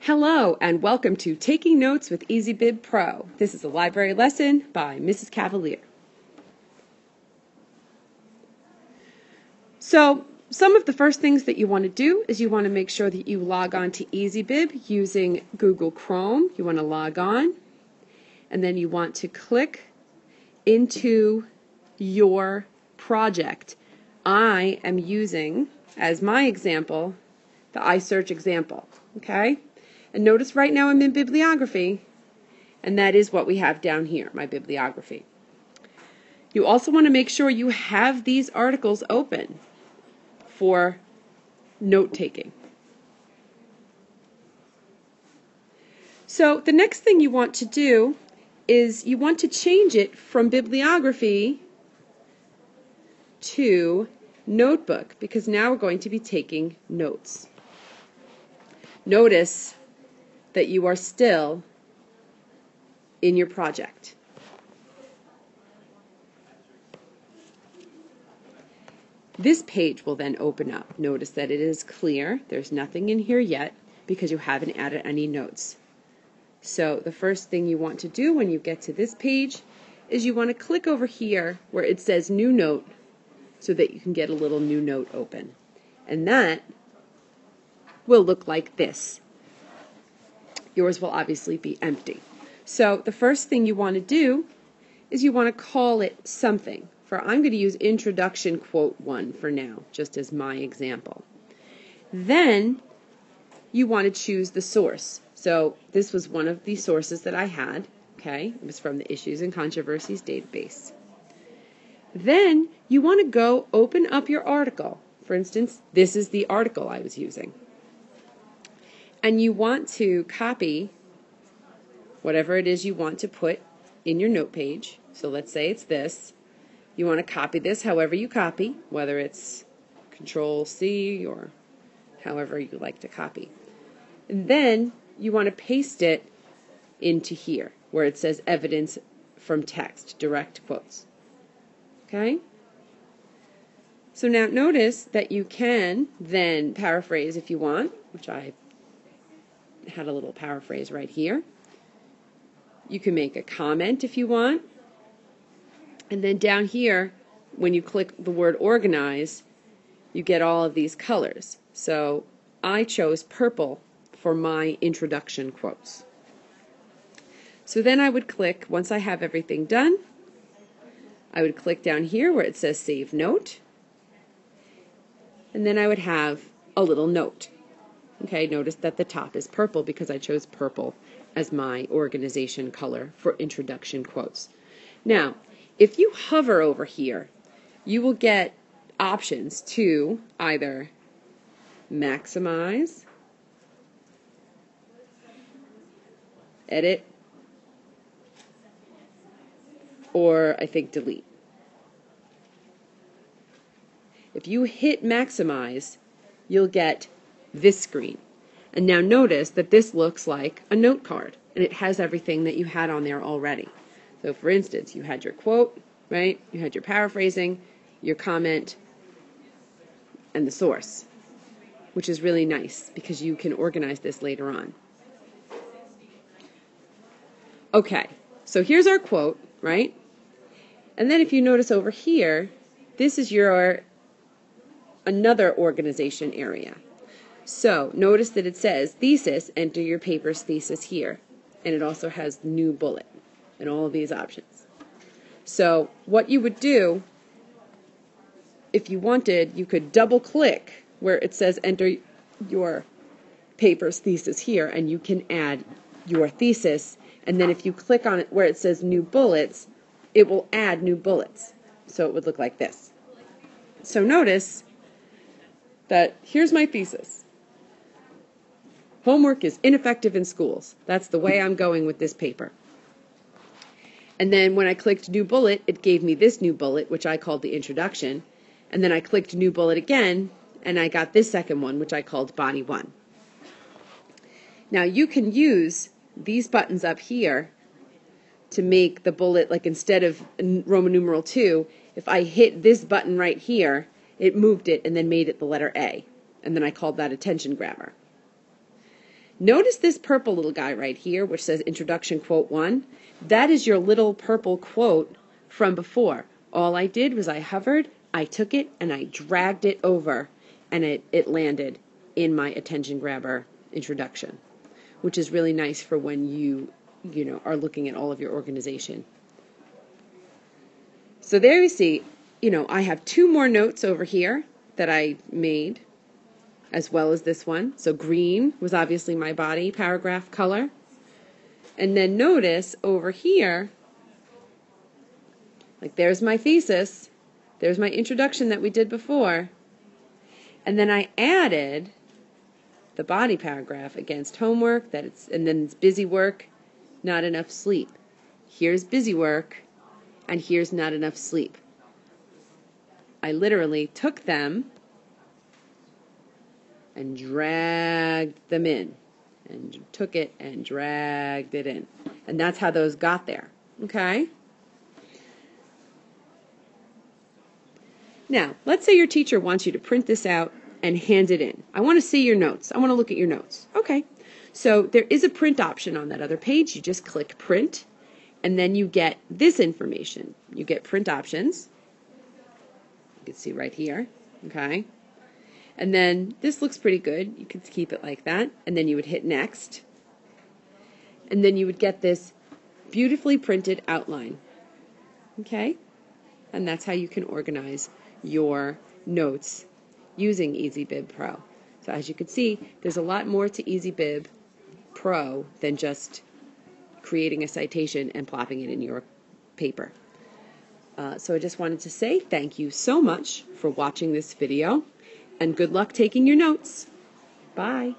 Hello and welcome to Taking Notes with Easybib Pro. This is a library lesson by Mrs. Cavalier. So some of the first things that you want to do is you want to make sure that you log on to Easybib using Google Chrome. You want to log on and then you want to click into your project. I am using, as my example, the iSearch example. Okay? And notice right now I'm in bibliography, and that is what we have down here, my bibliography. You also want to make sure you have these articles open for note-taking. So the next thing you want to do is you want to change it from bibliography to notebook, because now we're going to be taking notes. Notice that you are still in your project. This page will then open up. Notice that it is clear. There's nothing in here yet because you haven't added any notes. So the first thing you want to do when you get to this page is you want to click over here where it says New Note so that you can get a little new note open. And that will look like this. Yours will obviously be empty. So the first thing you want to do is you want to call it something. For I'm going to use Introduction Quote 1 for now, just as my example. Then you want to choose the source. So this was one of the sources that I had. Okay, it was from the Issues and Controversies database. Then you want to go open up your article. For instance, this is the article I was using. And you want to copy whatever it is you want to put in your note page. So let's say it's this. You want to copy this however you copy, whether it's Control-C or however you like to copy. And then you want to paste it into here where it says evidence from text, direct quotes. Okay? So now notice that you can then paraphrase if you want, which I had a little paraphrase right here. You can make a comment if you want. And then down here, when you click the word organize, you get all of these colors. So I chose purple for my introduction quotes. So then I would click, once I have everything done, I would click down here where it says Save Note. And then I would have a little note. Okay, notice that the top is purple because I chose purple as my organization color for introduction quotes. Now, if you hover over here, you will get options to either maximize, edit, or I think delete. If you hit maximize, you'll get this screen. And now notice that this looks like a note card, and it has everything that you had on there already. So for instance, you had your quote, right? You had your paraphrasing, your comment, and the source, which is really nice because you can organize this later on. Okay, so here's our quote, right? And then if you notice over here, this is your another organization area. So notice that it says thesis, enter your paper's thesis here. And it also has new bullet and all of these options. So what you would do, if you wanted, you could double click where it says enter your paper's thesis here, and you can add your thesis. And then if you click on it where it says new bullets, it will add new bullets. So it would look like this. So notice that here's my thesis. Homework is ineffective in schools. That's the way I'm going with this paper. And then when I clicked new bullet, it gave me this new bullet, which I called the introduction. And then I clicked new bullet again, and I got this second one, which I called body 1. Now you can use these buttons up here to make the bullet, like instead of Roman numeral 2, if I hit this button right here, it moved it and then made it the letter A. And then I called that attention grabber. Notice this purple little guy right here, which says Introduction Quote 1. That is your little purple quote from before. All I did was I hovered, I took it, and I dragged it over, and it landed in my attention grabber introduction, which is really nice for when you are looking at all of your organization. So there you see, I have 2 more notes over here that I made, as well as this one. So green was obviously my body paragraph color. And then notice over here, like there's my thesis, there's my introduction that we did before, and then I added the body paragraph against homework, and then it's busy work, not enough sleep. Here's busy work, and here's not enough sleep. I literally took them and dragged them in, and took it and dragged it in. And that's how those got there, okay? Now, let's say your teacher wants you to print this out and hand it in. I want to see your notes. I want to look at your notes. Okay, so there is a print option on that other page. You just click print, and then you get this information. You get print options. You can see right here, okay? And then this looks pretty good. You could keep it like that. And then you would hit next. And then you would get this beautifully printed outline. Okay? And that's how you can organize your notes using Easybib Pro. So as you can see, there's a lot more to Easybib Pro than just creating a citation and plopping it in your paper. So I just wanted to say thank you so much for watching this video. And good luck taking your notes. Bye.